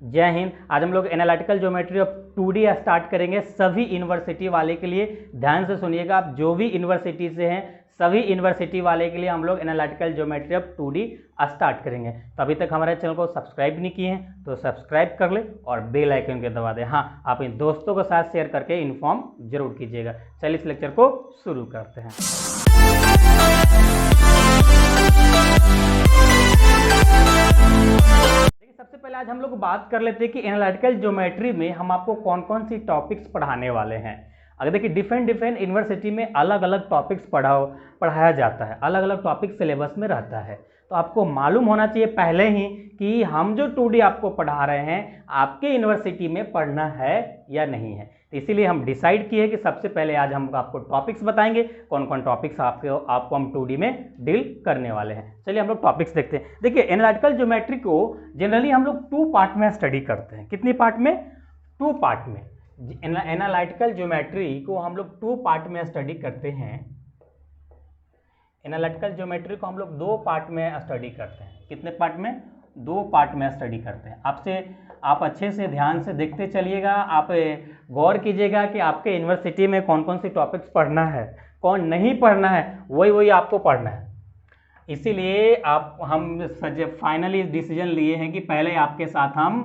जय हिंद। आज हम लोग analytical geometry of 2D start करेंगे सभी यूनिवर्सिटी वाले के लिए। ध्यान से सुनिएगा, आप जो भी यूनिवर्सिटी से हैं सभी यूनिवर्सिटी वाले के लिए हम लोग analytical geometry of 2D start करेंगे। तो अभी तक हमारे चैनल को सब्सक्राइब नहीं किए हैं तो सब्सक्राइब कर ले और बेल आइकन को दबा दें। हाँ, आप इन दोस्तों के साथ शेयर करके इन्फॉर्म जरूर कीजिएगा। चलिए इस लेक्चर को शुरू करते हैं। सबसे पहले आज हम लोग बात कर लेते हैं कि एनालिटिकल ज्योमेट्री में हम आपको कौन कौन सी टॉपिक्स पढ़ाने वाले हैं। अगर देखिए डिफरेंट यूनिवर्सिटी में अलग अलग टॉपिक्स पढ़ाया जाता है, अलग अलग टॉपिक सिलेबस में रहता है। तो आपको मालूम होना चाहिए पहले ही कि हम जो 2D आपको पढ़ा रहे हैं आपके यूनिवर्सिटी में पढ़ना है या नहीं है। तो इसीलिए हम डिसाइड किए कि सबसे पहले आज हम आपको टॉपिक्स बताएंगे, कौन कौन टॉपिक्स आपको हम 2D में डील करने वाले हैं। चलिए हम लोग टॉपिक्स देखते हैं। देखिए एनालिटिकल ज्योमेट्री को जनरली हम लोग 2 पार्ट में स्टडी करते हैं। कितनी पार्ट में? 2 पार्ट में। एनालिटिकल ज्योमेट्री को हम लोग 2 पार्ट में स्टडी करते हैं। एनालिटिकल ज्योमेट्री को हम लोग 2 पार्ट में स्टडी करते हैं। कितने पार्ट में? 2 पार्ट में स्टडी करते हैं। आप अच्छे से ध्यान से देखते चलिएगा, आप गौर कीजिएगा कि आपके यूनिवर्सिटी में कौन कौन सी टॉपिक्स पढ़ना है, कौन नहीं पढ़ना है, वही आपको पढ़ना है। इसीलिए हम फाइनली डिसीजन लिए हैं कि पहले आपके साथ हम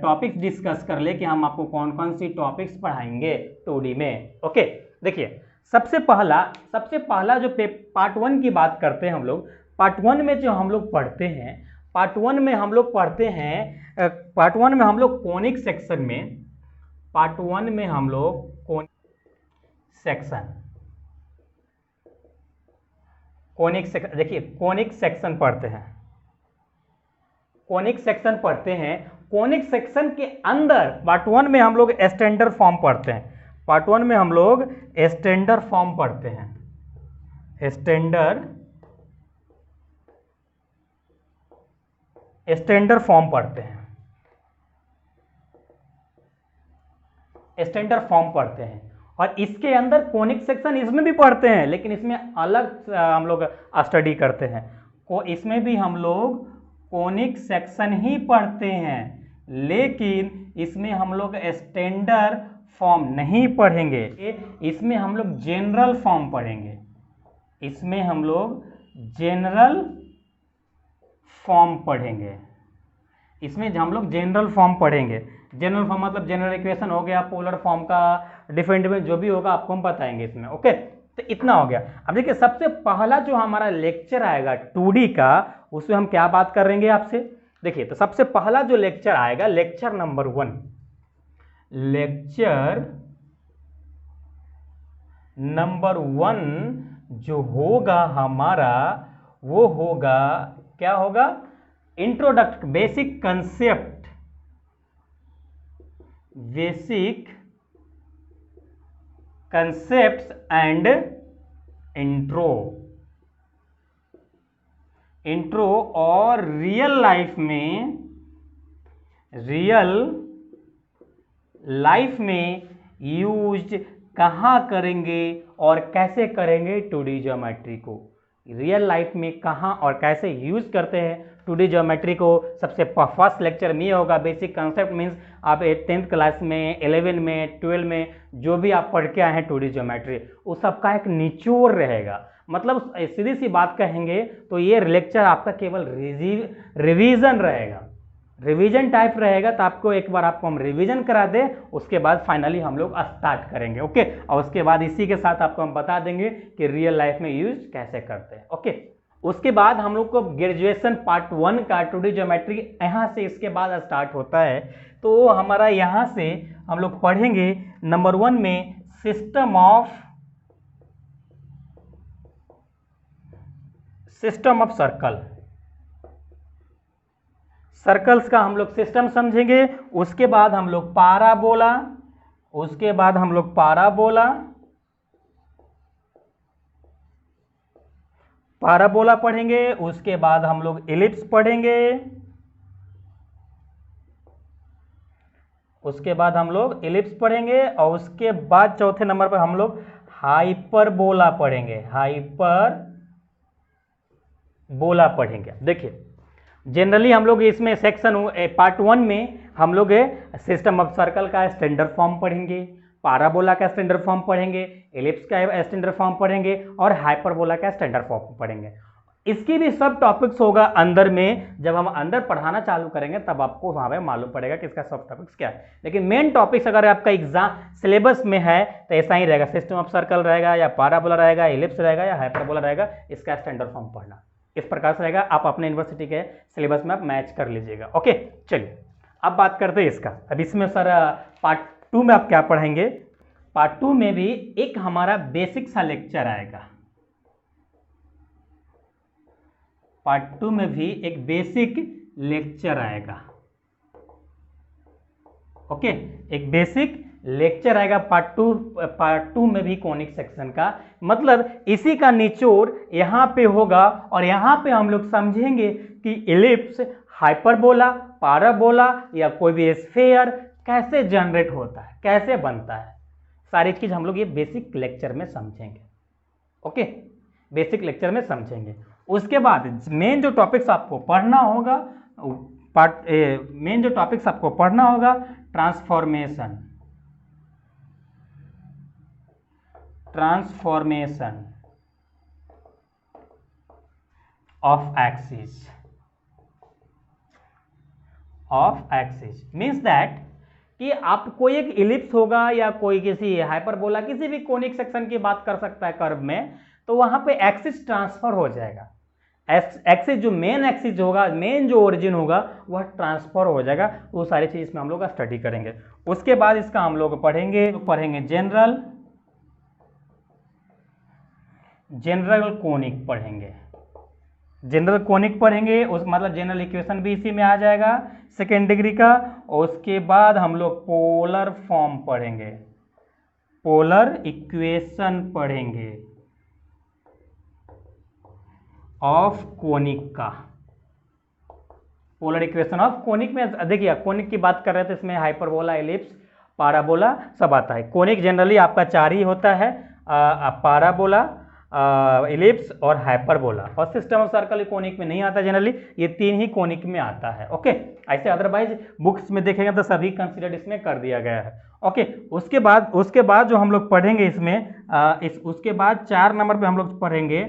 टॉपिक्स डिस्कस कर ले कि हम आपको कौन कौन सी टॉपिक्स पढ़ाएंगे 2D में। ओके, देखिए सबसे पहला जो पार्ट 1 की बात करते हैं हम लोग। पार्ट 1 में जो हम लोग पढ़ते हैं, पार्ट 1 में हम लोग पढ़ते हैं, पार्ट 1 में हम लोग कोनिक सेक्शन में, पार्ट 1 में हम लोग कोनिक सेक्शन, देखिए कोनिक सेक्शन पढ़ते हैं। कोनिक सेक्शन पढ़ते हैं। कोनिक सेक्शन के अंदर पार्ट 1 में हम लोग स्टैंडर्ड फॉर्म पढ़ते हैं। पार्ट 1 में हम लोग स्टैंडर्ड फॉर्म पढ़ते हैं। स्टैंडर्ड फॉर्म पढ़ते हैं। स्टैंडर्ड फॉर्म पढ़ते हैं और इसके अंदर कोनिक सेक्शन इसमें भी पढ़ते हैं, लेकिन इसमें अलग हम लोग स्टडी करते हैं। इसमें भी हम लोग कोनिक सेक्शन ही पढ़ते हैं, लेकिन इसमें हम लोग स्टैंडर्ड फॉर्म नहीं पढ़ेंगे। इसमें हम लोग जनरल फॉर्म पढ़ेंगे। इसमें हम लोग जनरल फॉर्म पढ़ेंगे। इसमें हम लोग जनरल फॉर्म पढ़ेंगे। जनरल फॉर्म मतलब जनरल इक्वेशन हो गया, पोलर फॉर्म का डिफरेंट में जो भी होगा आपको हम बताएंगे इसमें। ओके, तो इतना हो गया। अब देखिए सबसे पहला जो हमारा लेक्चर आएगा 2D का, उसमें हम क्या बात करेंगे आपसे। देखिए तो सबसे पहला जो लेक्चर आएगा, लेक्चर नंबर 1, लेक्चर नंबर 1 जो होगा हमारा, वो होगा, क्या होगा? Introduction basic concept, basic concepts and intro और रियल लाइफ में यूज कहाँ करेंगे और कैसे करेंगे 2D ज्योमेट्री को। रियल लाइफ में कहाँ और कैसे यूज करते हैं 2D ज्योमेट्री को। सबसे फर्स्ट लेक्चर में होगा बेसिक कंसेप्ट। मीन्स आप 10th क्लास में, 11 में, 12 में जो भी आप पढ़ के आए हैं 2D ज्योमेट्री, उस सबका एक निचोड़ रहेगा। मतलब सीधी सी बात कहेंगे तो ये लेक्चर आपका केवल रिवीजन रहेगा, रिवीजन टाइप रहेगा। तो आपको एक बार आपको हम रिवीजन करा दें, उसके बाद फाइनली हम लोग स्टार्ट करेंगे। ओके, और उसके बाद इसी के साथ आपको हम बता देंगे कि रियल लाइफ में यूज कैसे करते हैं। ओके, उसके बाद हम लोग को ग्रेजुएशन पार्ट 1 का 2D ज्योमेट्री यहाँ से इसके बाद स्टार्ट होता है। तो हमारा यहाँ से हम लोग पढ़ेंगे नंबर 1 में सिस्टम ऑफ सर्कल्स का हम लोग सिस्टम समझेंगे। उसके बाद हम लोग पाराबोला पढ़ेंगे। उसके बाद हम लोग इलिप्स पढ़ेंगे। और उसके बाद चौथे नंबर पर हम लोग हाइपरबोला पढ़ेंगे। देखिए जनरली हम लोग इसमें सेक्शन पार्ट 1 में हम लोग सिस्टम ऑफ सर्कल का स्टैंडर्ड फॉर्म पढ़ेंगे, पाराबोला का स्टैंडर्ड फॉर्म पढ़ेंगे, एलिप्स का स्टैंडर्ड फॉर्म पढ़ेंगे और हाइपरबोला का स्टैंडर्ड फॉर्म पढ़ेंगे। इसकी भी सब टॉपिक्स होगा अंदर में, जब हम अंदर पढ़ाना चालू करेंगे तब आपको वहाँ पे मालूम पड़ेगा कि इसका सब टॉपिक्स क्या है। लेकिन मेन टॉपिक्स अगर आपका एग्जाम सिलेबस में है तो ऐसा ही रहेगा, सिस्टम ऑफ सर्कल रहेगा या पाराबोला रहेगा, एलिप्स रहेगा या हाइपरबोला रहेगा, इसका स्टैंडर्ड फॉर्म पढ़ना इस प्रकार से रहेगा। आप अपने यूनिवर्सिटी के सिलेबस में आप मैच कर लीजिएगा। ओके, चलिए अब बात करते हैं इसका। अब इसमें सर पार्ट 2 में आप क्या पढ़ेंगे? पार्ट 2 में भी एक हमारा बेसिक सा लेक्चर आएगा। पार्ट 2 में भी एक बेसिक लेक्चर आएगा। ओके, एक बेसिक लेक्चर आएगा पार्ट 2 में भी कोनिक सेक्शन का। मतलब इसी का निचोड़ यहाँ पे होगा और यहाँ पे हम लोग समझेंगे कि एलिप्स, हाइपरबोला, पाराबोला या कोई भी स्फीयर कैसे जनरेट होता है, कैसे बनता है, सारी चीज हम लोग ये बेसिक लेक्चर में समझेंगे। ओके, बेसिक लेक्चर में समझेंगे। उसके बाद मेन जो टॉपिक्स आपको पढ़ना होगा, मेन जो टॉपिक्स आपको पढ़ना होगा, transformation of axis means that कि आप कोई एक इलिप्स होगा या कोई किसी हाइपरबोला, किसी भी कोनिक सेक्शन की बात कर सकता है कर्व में, तो वहां पे एक्सिस ट्रांसफर हो जाएगा। एक्सिस जो मेन एक्सिस होगा, मेन जो ओरिजिन होगा वह ट्रांसफर हो जाएगा। वो सारी चीज इसमें हम लोग स्टडी करेंगे। उसके बाद इसका हम लोग पढ़ेंगे जनरल कोनिक पढ़ेंगे। जनरल कोनिक पढ़ेंगे, उस मतलब जनरल इक्वेशन भी इसी में आ जाएगा सेकेंड डिग्री का। और उसके बाद हम लोग पोलर फॉर्म पढ़ेंगे, पोलर इक्वेशन पढ़ेंगे ऑफ कोनिक का। पोलर इक्वेशन ऑफ कोनिक में देखिए, कोनिक की बात कर रहे हैं तो इसमें हाइपरबोला, एलिप्स, पाराबोला सब आता है। कोनिक जनरली आपका 4 ही होता है, पाराबोला, एलिप्स और हाइपरबोला। और सिस्टम ऑफ सर्कल कोनिक में नहीं आता जनरली, ये 3 ही कोनिक में आता है। ओके, ऐसे अदरवाइज बुक्स में देखेंगे तो सभी कंसीडर्ड इसमें कर दिया गया है। ओके, उसके बाद जो हम लोग पढ़ेंगे इसमें उसके बाद 4 नंबर पे हम लोग पढ़ेंगे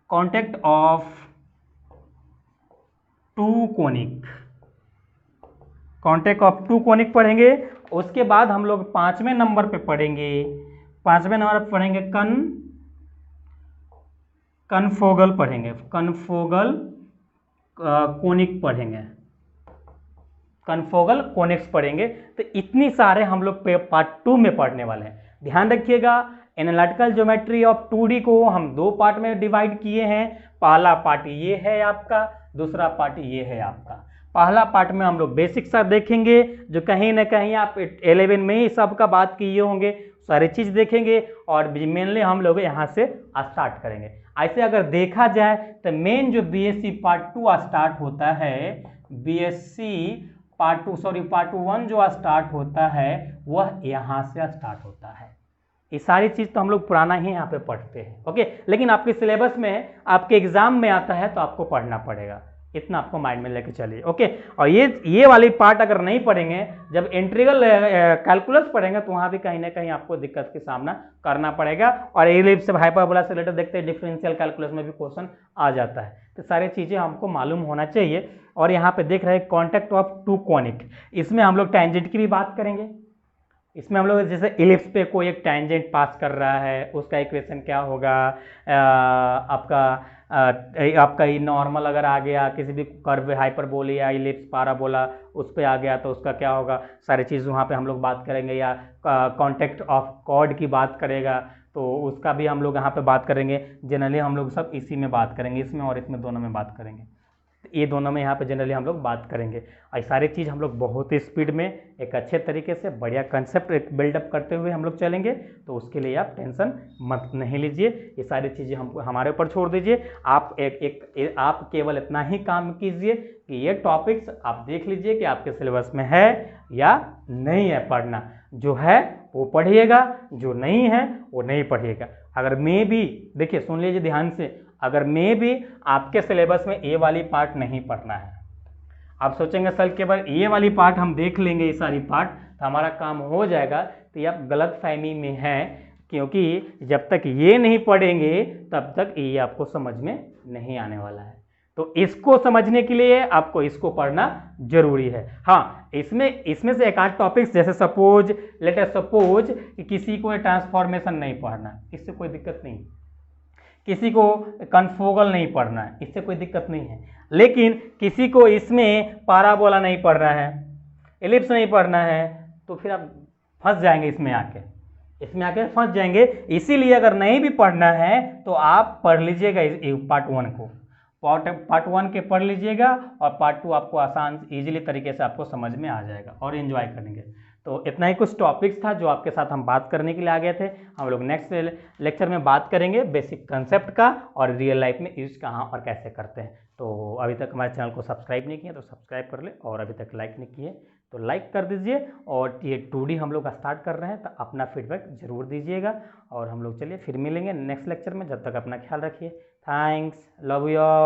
contact of 2 conic. Contact of 2 conic पढ़ेंगे। उसके बाद हम लोग 5वें नंबर पे पढ़ेंगे, कनफोगल पढ़ेंगे, कनफोगल कोनिक पढ़ेंगे, कनफोगल कोनिक्स पढ़ेंगे। तो इतनी सारे हम लोग पार्ट 2 में पढ़ने वाले हैं। ध्यान रखिएगा, एनालिटिकल ज्योमेट्री ऑफ 2D को हम 2 पार्ट में डिवाइड किए हैं। पहला पार्ट ये है आपका, दूसरा पार्ट ये है आपका। पहला पार्ट में हम लोग बेसिक सा देखेंगे, जो कहीं ना कहीं आप 11 में ही सबका बात किए होंगे, सारी चीज देखेंगे। और मेनली हम लोग यहाँ से स्टार्ट करेंगे। ऐसे अगर देखा जाए तो मेन जो बीएससी पार्ट 2 स्टार्ट होता है, पार्ट 1 जो स्टार्ट होता है वह यहाँ से स्टार्ट होता है। ये सारी चीज तो हम लोग पुराना ही यहाँ पे पढ़ते हैं। ओके, लेकिन आपके सिलेबस में, आपके एग्जाम में आता है तो आपको पढ़ना पड़ेगा, इतना आपको माइंड में लेके चलिए। ओके, और ये वाली पार्ट अगर नहीं पढ़ेंगे, जब इंटीग्रल कैलकुलस पढ़ेंगे तो वहाँ भी कहीं ना कहीं आपको दिक्कत का सामना करना पड़ेगा। और एलिप्स से हाइपरबोला से रिलेटेड देखते हैं, डिफरेंशियल कैलकुलस में भी क्वेश्चन आ जाता है। तो सारी चीज़ें हमको मालूम होना चाहिए। और यहाँ पे देख रहे हैं कॉन्टेक्ट ऑफ 2 कोनिक, इसमें हम लोग टैंजेंट की भी बात करेंगे। इसमें हम लोग जैसे इलिप्स पे कोई एक टैंजेंट पास कर रहा है, उसका इक्वेशन क्या होगा, आपका ये नॉर्मल अगर आ गया, किसी भी कर्व हाइपरबोला या इलिप्स, पाराबोला उस पे आ गया तो उसका क्या होगा, सारी चीज़ वहाँ पे हम लोग बात करेंगे। या कॉन्टेक्ट ऑफ कॉर्ड की बात करेगा तो उसका भी हम लोग यहाँ पे बात करेंगे। जनरली हम लोग सब इसी में बात करेंगे, इसमें और इसमें दोनों में बात करेंगे। ये दोनों में यहाँ पे जनरली हम लोग बात करेंगे। और सारी चीज़ हम लोग बहुत ही स्पीड में, एक अच्छे तरीके से बढ़िया कंसेप्ट एक बिल्डअप करते हुए हम लोग चलेंगे। तो उसके लिए आप टेंशन मत नहीं लीजिए, ये सारी चीज़ें हम हमारे ऊपर छोड़ दीजिए। आप आप केवल इतना ही काम कीजिए कि ये टॉपिक्स आप देख लीजिए कि आपके सिलेबस में है या नहीं है पढ़ना। जो है वो पढ़िएगा, जो नहीं है वो नहीं पढ़िएगा। अगर मैं भी, देखिए सुन लीजिए ध्यान से, अगर मैं भी आपके सिलेबस में ये वाली पार्ट नहीं पढ़ना है, आप सोचेंगे सर केवल ये वाली पार्ट हम देख लेंगे, ये सारी पार्ट तो हमारा काम हो जाएगा, तो ये आप गलत फहमी में हैं, क्योंकि जब तक ये नहीं पढ़ेंगे तब तक ये आपको समझ में नहीं आने वाला है। तो इसको समझने के लिए आपको इसको पढ़ना जरूरी है। हाँ, इसमें से एक आध टॉपिक्स, जैसे सपोज लेट अस सपोज कि किसी को ट्रांसफॉर्मेशन नहीं पढ़ना, इससे कोई दिक्कत नहीं, किसी को कन्फोगल नहीं पढ़ना है, इससे कोई दिक्कत नहीं है, लेकिन किसी को इसमें पाराबोला नहीं पढ़ना है, एलिप्स नहीं पढ़ना है, तो फिर आप फंस जाएंगे, इसमें आके फंस जाएंगे। इसीलिए अगर नहीं भी पढ़ना है तो आप पढ़ लीजिएगा पार्ट 1 को, पार्ट 1 के पढ़ लीजिएगा, और पार्ट 2 आपको आसान इजीली तरीके से आपको समझ में आ जाएगा और एंजॉय करेंगे। तो इतना ही कुछ टॉपिक्स था जो आपके साथ हम बात करने के लिए आ गए थे। हम लोग नेक्स्ट लेक्चर में बात करेंगे बेसिक कंसेप्ट का और रियल लाइफ में यूज कहाँ और कैसे करते हैं। तो अभी तक हमारे चैनल को सब्सक्राइब नहीं किया तो सब्सक्राइब कर ले, और अभी तक लाइक नहीं किए तो लाइक कर दीजिए। और ये 2D हम लोग स्टार्ट कर रहे हैं, तो अपना फीडबैक जरूर दीजिएगा। और हम लोग चलिए फिर मिलेंगे नेक्स्ट लेक्चर में, जब तक अपना ख्याल रखिए। Thanks, love you all.